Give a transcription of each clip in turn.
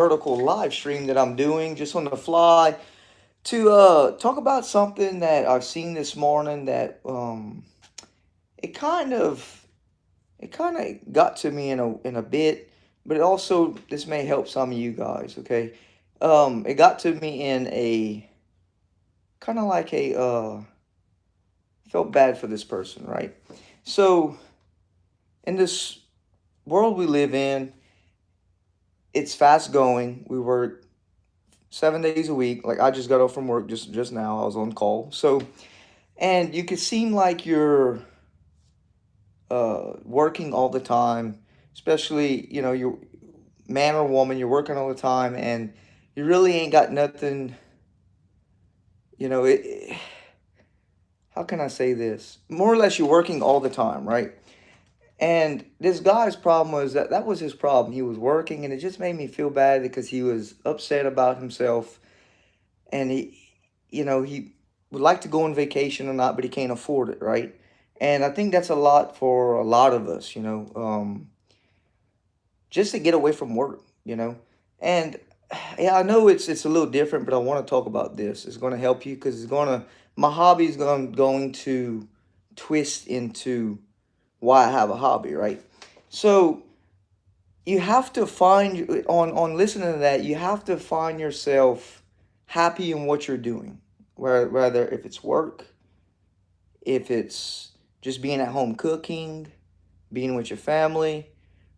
vertical live stream that I'm doing just on the fly to talk about something that I've seen this morning that it kind of it kind of got to me in a bit, but it also this may help some of you guys, okay? It got to me in a kind of like a felt bad for this person, right? So in this world we live in, it's fast going. We work 7 days a week. Like I just got off from work just now. I was on call. So and you can seem like you're working all the time, especially you're man or woman. You're working all the time, and you really ain't got nothing. You know it. How can I say this? More or less, you're working all the time, right? And this guy's problem was that was his problem. He was working, and it just made me feel bad because he was upset about himself, and he would like to go on vacation or not, but he can't afford it, right? And I think that's a lot for a lot of us, just to get away from work. And yeah, I know it's a little different, but I want to talk about this. It's going to help you because my hobby is going to twist into why I have a hobby, right? So you have to find on listening to that, you have to find yourself happy in what you're doing, whether if it's work, if it's just being at home cooking, being with your family,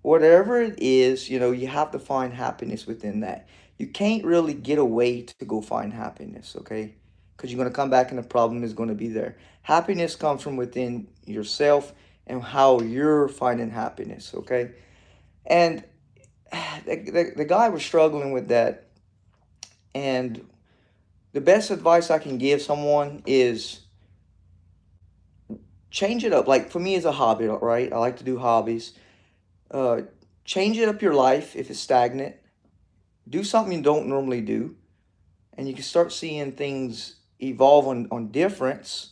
whatever it is, you have to find happiness within that. You can't really get away to go find happiness, okay? Because you're going to come back and the problem is going to be there. Happiness comes from within yourself and how you're finding happiness, okay? And the guy was struggling with that. And the best advice I can give someone is change it up. Like for me, it's a hobby, right? I like to do hobbies. Uh, Change it up your life if it's stagnant. Do something you don't normally do, and you can start seeing things evolve on difference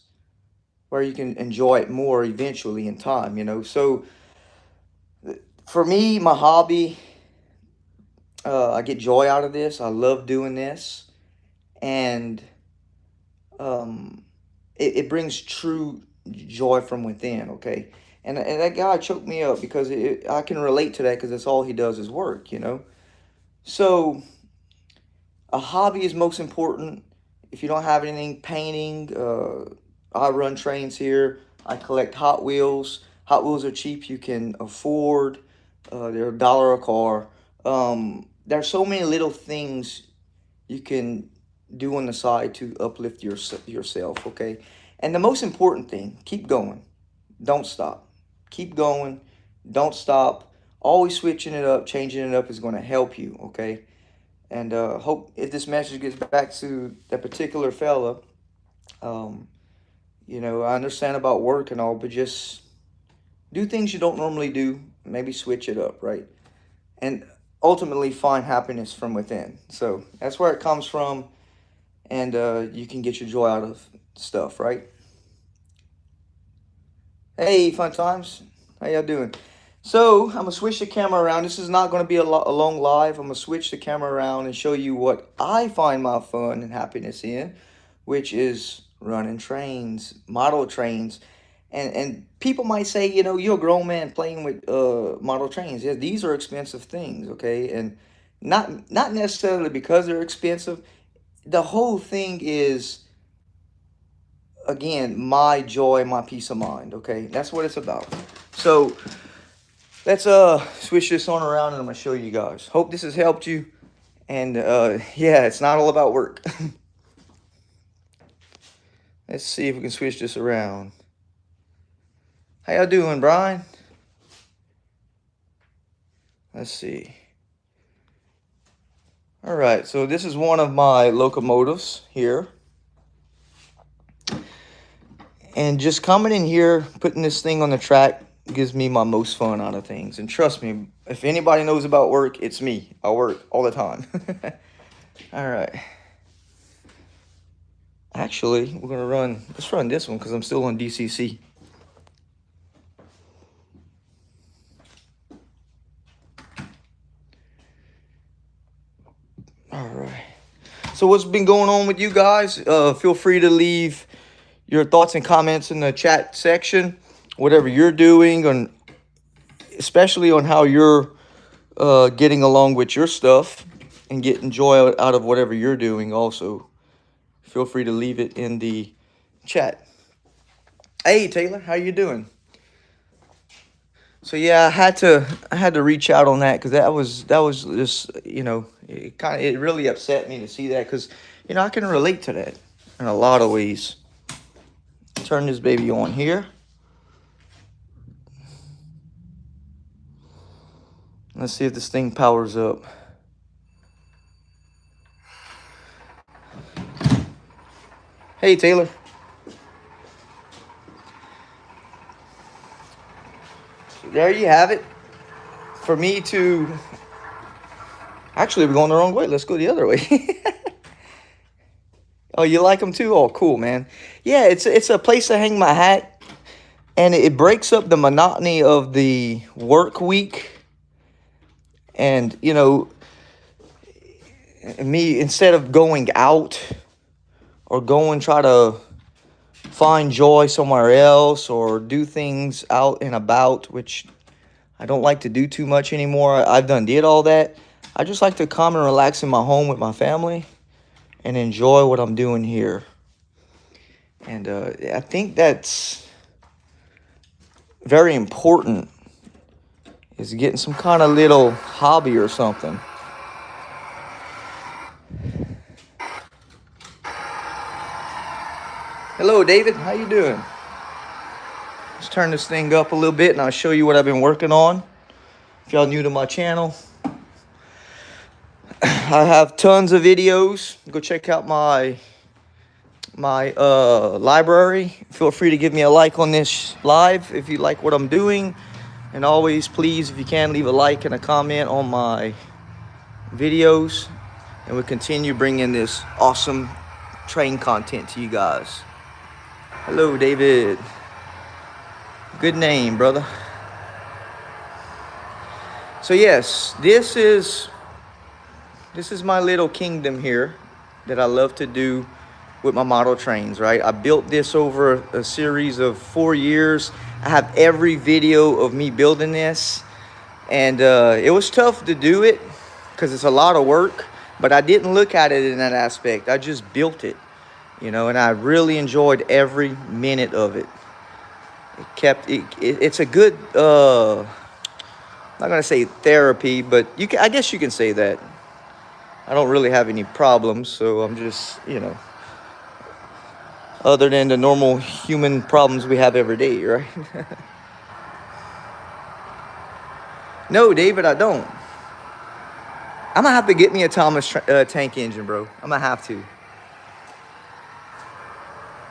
where you can enjoy it more eventually in time. So for me, my hobby, I get joy out of this. I love doing this, and um, it brings true joy from within. Okay, and that guy choked me up because I can relate to that because that's all he does is work. So a hobby is most important. If you don't have anything, painting. I run trains here. I collect Hot Wheels. Hot Wheels are cheap. You can afford. They're $1 a car. There's so many little things you can do on the side to uplift yourself. Okay, and the most important thing: keep going. Don't stop. Keep going. Don't stop. Always switching it up, changing it up is going to help you. Okay. And hope if this message gets back to that particular fella, um, I understand about work and all, but just do things you don't normally do. Maybe switch it up, right? And ultimately find happiness from within. So that's where it comes from, and you can get your joy out of stuff, right? Hey, fun times. How y'all doing? So I'm gonna switch the camera around. This is not gonna be a long live. I'm gonna switch the camera around and show you what I find my fun and happiness in, which is running trains, model trains, and people might say, you're a grown man playing with model trains. Yeah, these are expensive things, okay, and not necessarily because they're expensive. The whole thing is again my joy, my peace of mind. Okay, that's what it's about. So let's switch this on around and I'm gonna show you guys. Hope this has helped you. And yeah, it's not all about work. Let's see if we can switch this around. How y'all doing, Brian? Let's see. All right, so this is one of my locomotives here. And just coming in here, putting this thing on the track gives me my most fun out of things. And trust me, if anybody knows about work, it's me. I work all the time. All right. Actually, let's run this one because I'm still on DCC. All right. So what's been going on with you guys? Feel free to leave your thoughts and comments in the chat section. Whatever you're doing, and especially on how you're getting along with your stuff and getting joy out of whatever you're doing. Also, feel free to leave it in the chat. Hey Taylor, how you doing? So yeah, I had to reach out on that because that was just, it really upset me to see that, because I can relate to that in a lot of ways. Turn this baby on here. Let's see if this thing powers up. Hey Taylor. So there you have it. For me to actually, we're going the wrong way. Let's go the other way. Oh, you like them too? Oh, cool, man. Yeah, it's a place to hang my hat, and it breaks up the monotony of the work week. And me, instead of going out or going try to find joy somewhere else or do things out and about, which I don't like to do too much anymore. I've did all that. I just like to come and relax in my home with my family and enjoy what I'm doing here. And I think that's very important, is getting some kind of little hobby or something. Hello, David. How you doing? Let's turn this thing up a little bit and I'll show you what I've been working on. If y'all new to my channel, I have tons of videos. Go check out my library. Feel free to give me a like on this live if you like what I'm doing. And always, please, if you can, leave a like and a comment on my videos. And we'll continue bringing this awesome train content to you guys. Hello, David. Good name, brother. So yes, this is my little kingdom here that I love to do with my model trains, right? I built this over a series of 4 years. I have every video of me building this, and it was tough to do it because it's a lot of work, but I didn't look at it in that aspect. I just built it, and I really enjoyed every minute of it. It's a good, I'm not gonna say therapy, but I guess you can say that. I don't really have any problems, so I'm just, other than the normal human problems we have every day, right? No, David, I don't. I'm gonna have to get me a Thomas tank engine, bro. I'm gonna have to.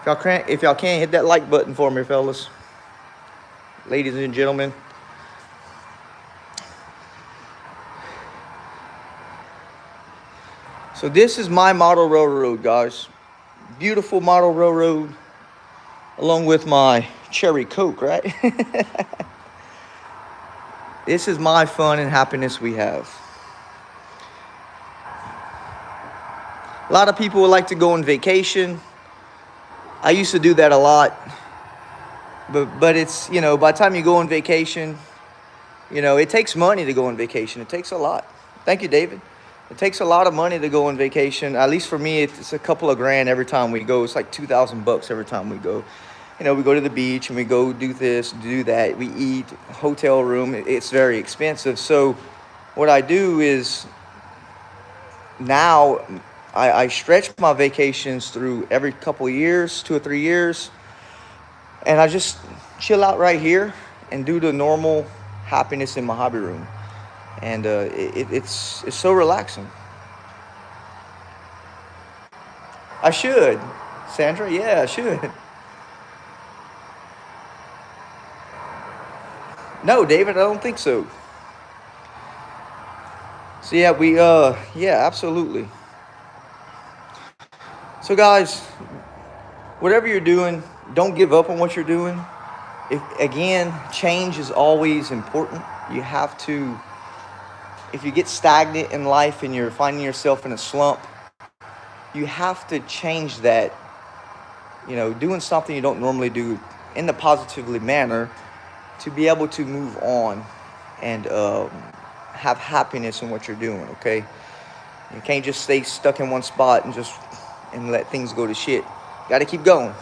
If y'all can't hit that like button for me, fellas, ladies and gentlemen. So this is my model railroad, guys. Beautiful model railroad, along with my cherry Coke, right? This is my fun and happiness we have. A lot of people would like to go on vacation. I used to do that a lot. But it's, by the time you go on vacation, it takes money to go on vacation. It takes a lot. Thank you, David. It takes a lot of money to go on vacation. At least for me, it's a couple of grand every time we go. It's like $2,000 every time we go. We go to the beach and we go do this, do that. We eat, hotel room. It's very expensive. So what I do is now I stretch my vacations through every couple of years, 2 or 3 years. And I just chill out right here and do the normal happiness in my hobby room. And it's so relaxing. I should. Sandra, yeah, I should. No, David, I don't think so. So yeah, yeah, absolutely. So guys, whatever you're doing, don't give up on what you're doing. Again, change is always important. You have to if you get stagnant in life and you're finding yourself in a slump, you have to change that, you know, doing something you don't normally do in the positively manner to be able to move on and have happiness in what you're doing, okay? You can't just stay stuck in one spot and let things go to shit. You gotta keep going.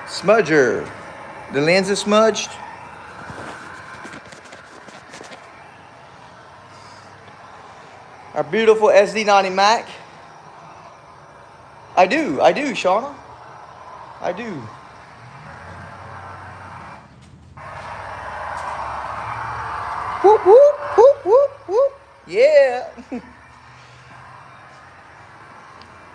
Smudger. The lens is smudged. Our beautiful SD90 Mac. I do, Shauna. I do. Whoop, whoop, whoop, whoop, whoop. Yeah.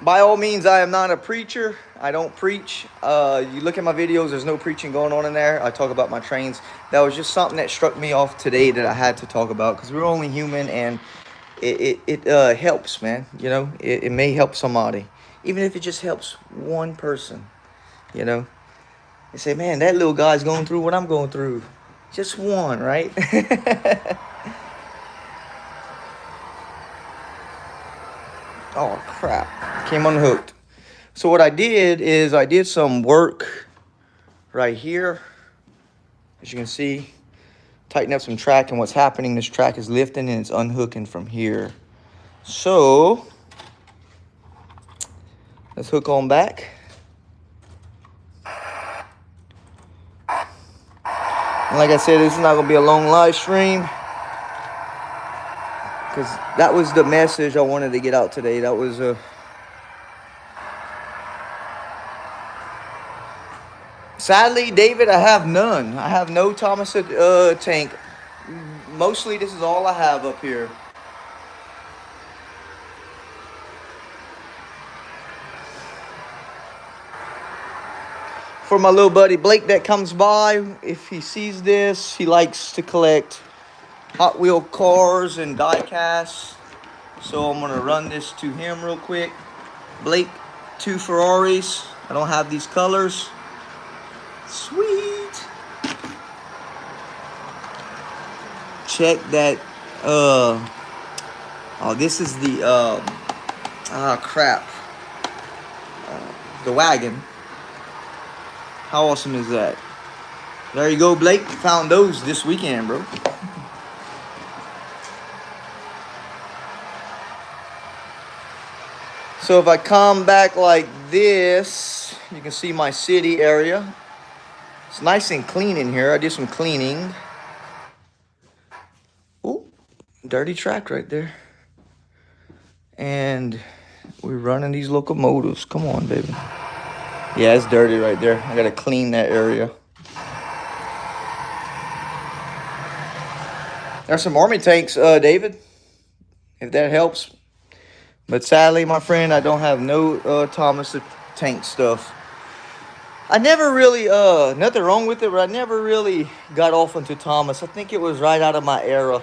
By all means, I am not a preacher. I don't preach. You look at my videos, there's no preaching going on in there. I talk about my trains. That was just something that struck me off today that I had to talk about because we're only human, and it helps, man. You know, it may help somebody. Even if it just helps one person, you know. They say, man, that little guy's going through what I'm going through. Just one, right? Oh, crap. Came unhooked. So what I did is I did some work right here. As you can see, tighten up some track, and what's happening, this track is lifting and it's unhooking from here. So let's hook on back. And like I said, this is not gonna be a long live stream because that was the message I wanted to get out today. That was sadly, David, I have none. I have no Thomas tank. Mostly this is all I have up here. For my little buddy Blake that comes by, if he sees this, he likes to collect Hot Wheel cars and die casts. So I'm gonna run this to him real quick. Blake, 2 Ferraris. I don't have these colors. Sweet. Check that. Oh, this is the crap. The wagon. How awesome is that? There you go, Blake. Found those this weekend, bro. So if I come back like this, you can see my city area. It's nice and clean in here. I did some cleaning. Oh, dirty track right there. And we're running these locomotives. Come on, baby. Yeah, it's dirty right there. I gotta clean that area. There's some army tanks, David, if that helps. But sadly, my friend, I don't have no Thomas the Tank stuff. I never really, nothing wrong with it, but I never really got off into Thomas. I think it was right out of my era.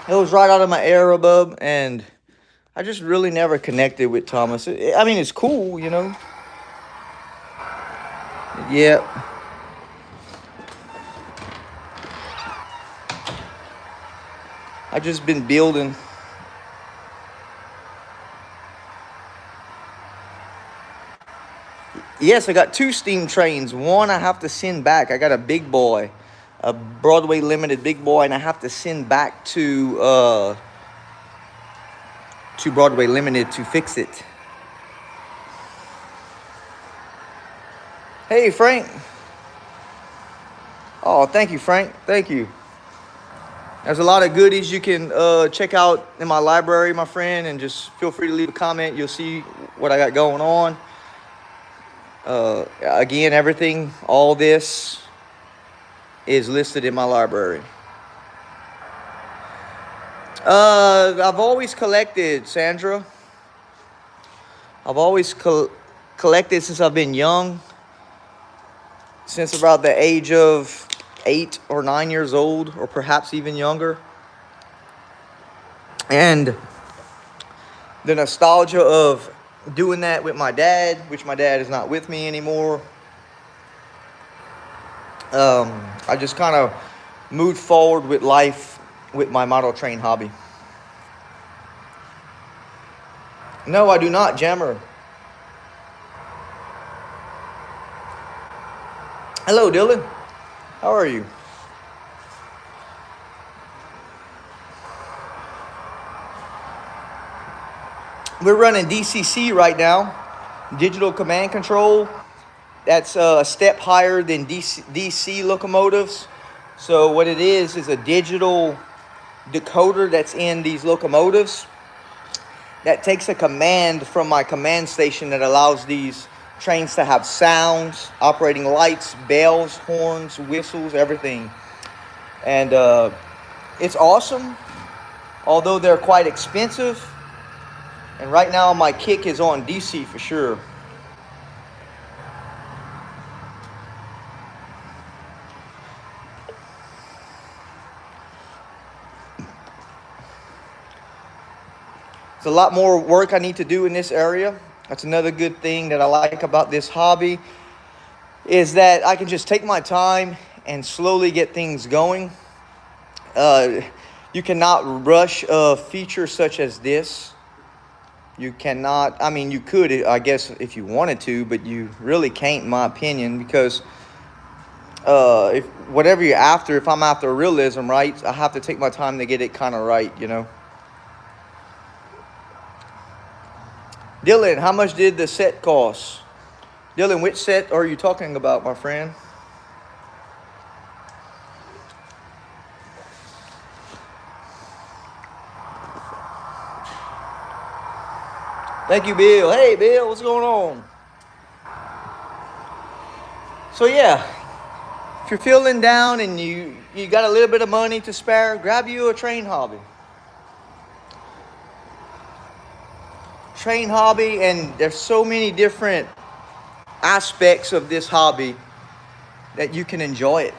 It was right out of my era, bub, and I just really never connected with Thomas. I mean, it's cool, you know. Yep. I just been building. Yes, I got 2 steam trains. One I have to send back. I got a big boy, a Broadway Limited big boy, and I have to send back to Broadway Limited to fix it. Hey, Frank. Oh, thank you, Frank. Thank you. There's a lot of goodies you can check out in my library, my friend, and just feel free to leave a comment. You'll see what I got going on. Again, everything, all this is listed in my library. I've always collected, Sandra. I've always collected since I've been young. Since about the age of 8 or 9 years old, or perhaps even younger. And the nostalgia of doing that with my dad, which my dad is not with me anymore. I just kind of moved forward with life with my model train hobby. No, I do not, Jammer. Hello, Dylan. How are you? We're running DCC right now, digital command control. That's a step higher than DC locomotives. So what it is a digital decoder that's in these locomotives that takes a command from my command station that allows these trains to have sounds, operating lights, bells, horns, whistles, everything. And it's awesome, although they're quite expensive. And right now my kick is on DC for sure. There's a lot more work I need to do in this area. That's another good thing that I like about this hobby, is that I can just take my time and slowly get things going. You cannot rush a feature such as this. You cannot, I mean, you could, I guess, if you wanted to, but you really can't, in my opinion, because if whatever you're after, if I'm after realism, right, I have to take my time to get it kind of right, you know. Dylan, how much did the set cost? Dylan, which set are you talking about, my friend? Thank you, Bill. Hey, Bill, what's going on? So yeah, if you're feeling down and you got a little bit of money to spare, grab you a train hobby. Train hobby, and there's so many different aspects of this hobby that you can enjoy it.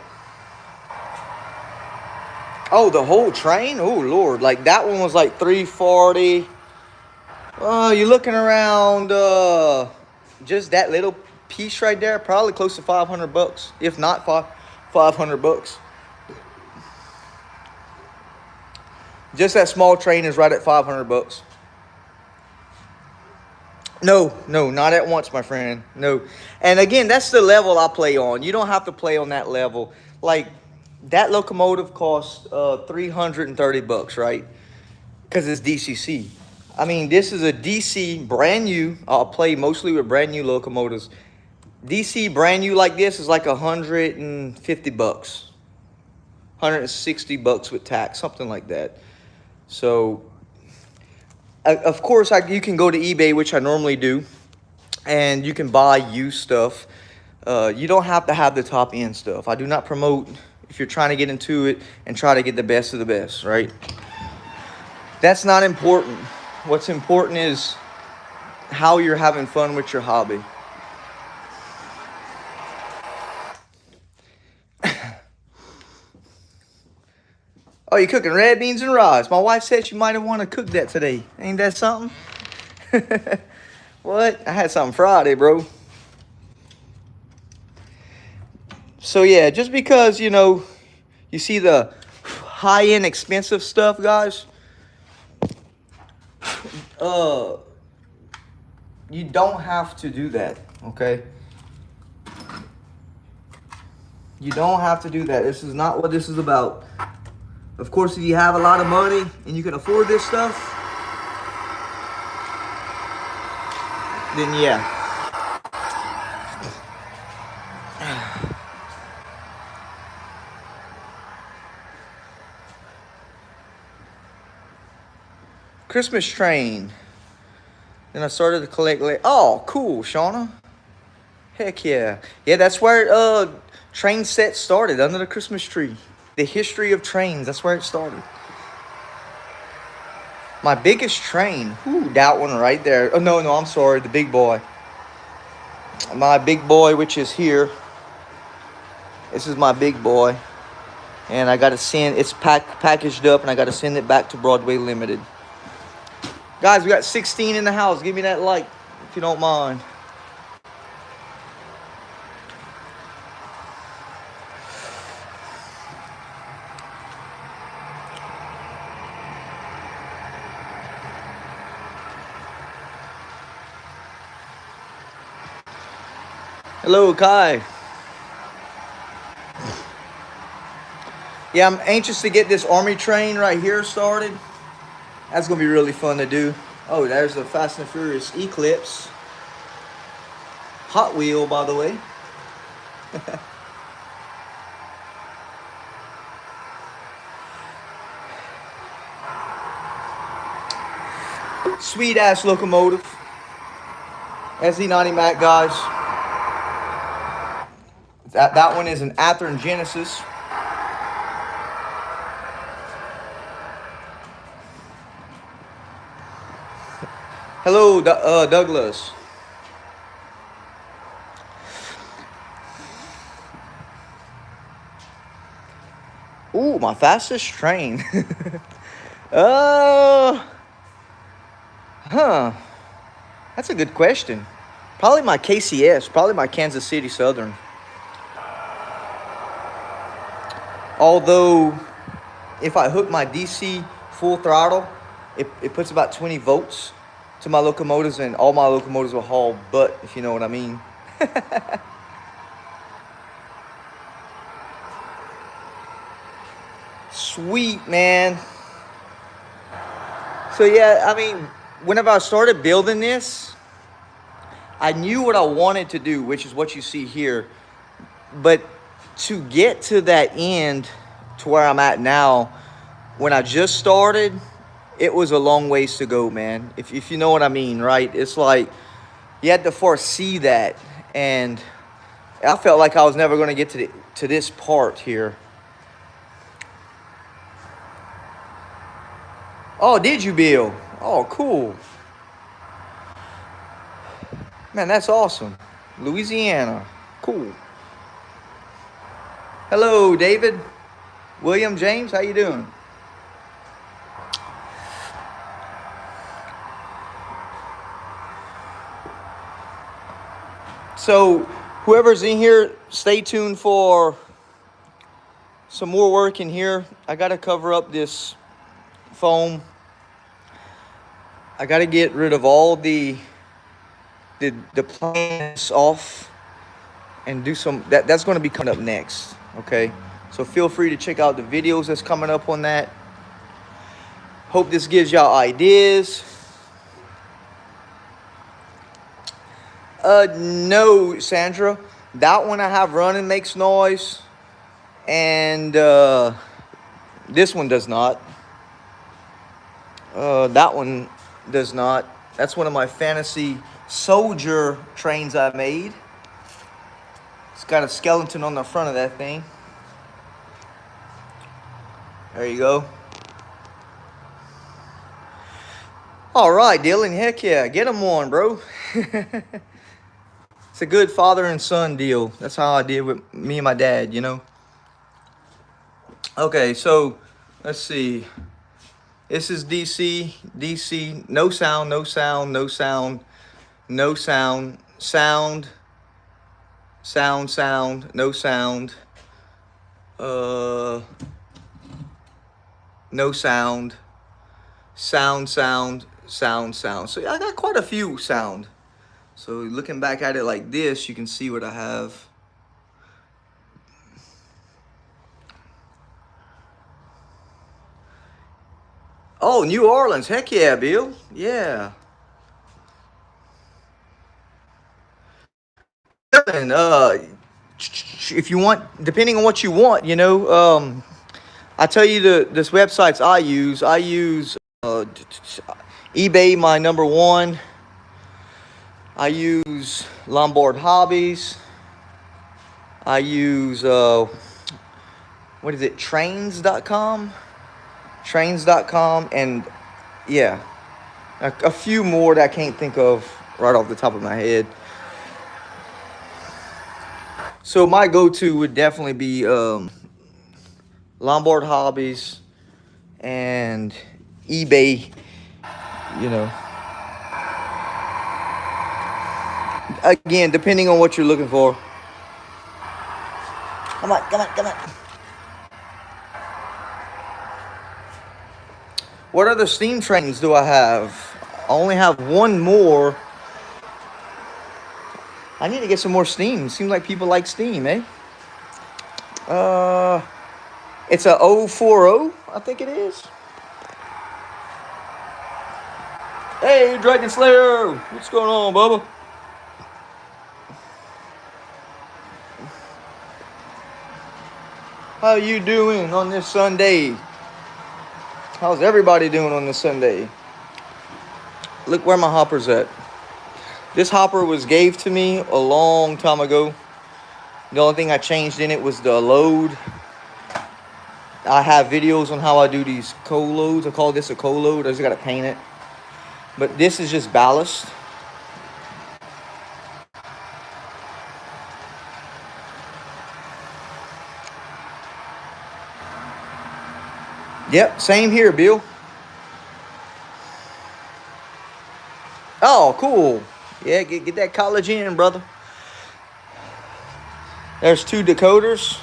Oh, the whole train? Oh Lord, like that one was like $340. You're looking around just that little piece right there, probably close to $500, if not $500. Just that small train is right at $500. No, not at once, my friend. No. And again, that's the level I play on. You don't have to play on that level. Like, that locomotive costs $330, right? Because it's DCC. I mean, this is a DC brand new. I'll play mostly with brand new locomotives. DC brand new like this is like $150, $160 with tax, something like that. So of course, you can go to eBay, which I normally do, and you can buy used stuff. You don't have to have the top end stuff. I do not promote if you're trying to get into it and try to get the best of the best, right? That's not important. What's important is how you're having fun with your hobby. Oh, you cooking red beans and rice. My wife said she might have want to cook that today. Ain't that something? What? I had something Friday, bro. So yeah, just because, you know, you see the high-end expensive stuff, guys, you don't have to do that, okay? You don't have to do that. This is not what this is about. Of course, if you have a lot of money and you can afford this stuff, then yeah. Christmas train. Then I started to collect. Oh, cool, Shauna. Heck yeah. Yeah, that's where train set started, under the Christmas tree. The history of trains, that's where it started. My biggest train. Ooh, that one right there. Oh, no, I'm sorry. The big boy. My big boy, which is here. This is my big boy. And I got to send, it's packaged up, and I got to send it back to Broadway Limited. Guys, we got 16 in the house. Give me that like if you don't mind. Hello, Kai. Yeah, I'm anxious to get this army train right here started. That's gonna be really fun to do. Oh, there's the Fast and Furious Eclipse. Hot Wheel, by the way. Sweet ass locomotive. SD90 Mac, guys. That one is an Athearn Genesis. Hello, Douglas. Ooh, my fastest train. Huh. That's a good question. Probably my KCS, probably my Kansas City Southern. Although, if I hook my DC full throttle, it puts about 20 volts to my locomotives, and all my locomotives will haul butt, if you know what I mean. Sweet, man. So yeah, I mean, whenever I started building this, I knew what I wanted to do, which is what you see here. But to get to that end, to where I'm at now, when I just started, it was a long ways to go, man. If you know what I mean, right? It's like you had to foresee that, and I felt like I was never going to get to this part here. Oh, did you, Bill? Oh, cool. Man, that's awesome. Louisiana. Cool. Hello, David. William James, how you doing? So, whoever's in here, stay tuned for some more work in here. I got to cover up this foam. I got to get rid of all the plants off and do some, that's going to be coming up next, okay? So feel free to check out the videos that's coming up on that. Hope this gives y'all ideas. No, Sandra. That one I have running makes noise. And this one does not. That one does not. That's one of my fantasy soldier trains I made. It's got a skeleton on the front of that thing. There you go. All right, Dylan. Heck yeah. Get them one, bro. It's a good father and son deal. That's how I did with me and my dad, you know. Okay, so let's see. This is DC, no sound, no sound, no sound, no sound, sound, no sound, no sound, sound. So I got quite a few sound. So looking back at it like this, you can see what I have. Oh, New Orleans. Heck yeah, Bill. Yeah. And if you want, depending on what you want, you know, I tell you this websites I use. I use eBay, my number one. I use Lombard Hobbies. I use what is it? Trains.com. Trains.com, and yeah, a few more that I can't think of right off the top of my head. So my go-to would definitely be Lombard Hobbies and eBay. you know. Again, depending on what you're looking for. Come on, come on, come on. What other steam trains do I have? I only have one more. I need to get some more steam. Seems like people like steam, eh? It's a 040, I think it is. Hey, Dragon Slayer! What's going on, Bubba? How you doing on this Sunday? How's everybody doing on this Sunday? Look where my hopper's at. This hopper was gave to me a long time ago. The only thing I changed in it was the load. I have videos on how I do these co-loads. I call this a co-load. I just gotta paint it. But this is just ballast. Yep, same here, Bill. Oh, cool. Yeah, get that college in, brother. There's 2 decoders.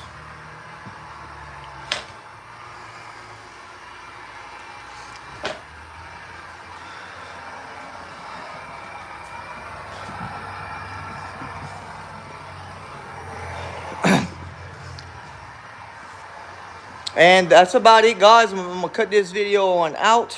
And that's about it, guys. I'm gonna cut this video on out.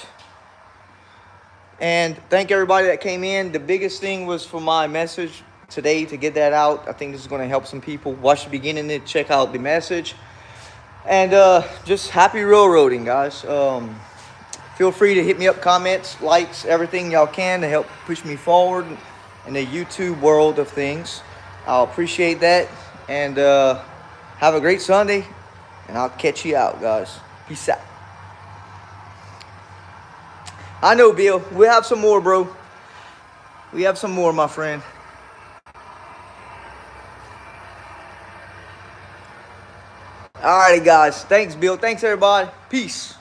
And thank everybody that came in. The biggest thing was for my message today to get that out. I think this is going to help some people. Watch the beginning and check out the message. And just happy railroading, guys. Feel free to hit me up, comments, likes, everything y'all can to help push me forward in the YouTube world of things. I'll appreciate that. And have a great Sunday. And I'll catch you out, guys. Peace out. I know, Bill. We'll have some more, bro. We have some more, my friend. Alrighty, guys. Thanks, Bill. Thanks, everybody. Peace.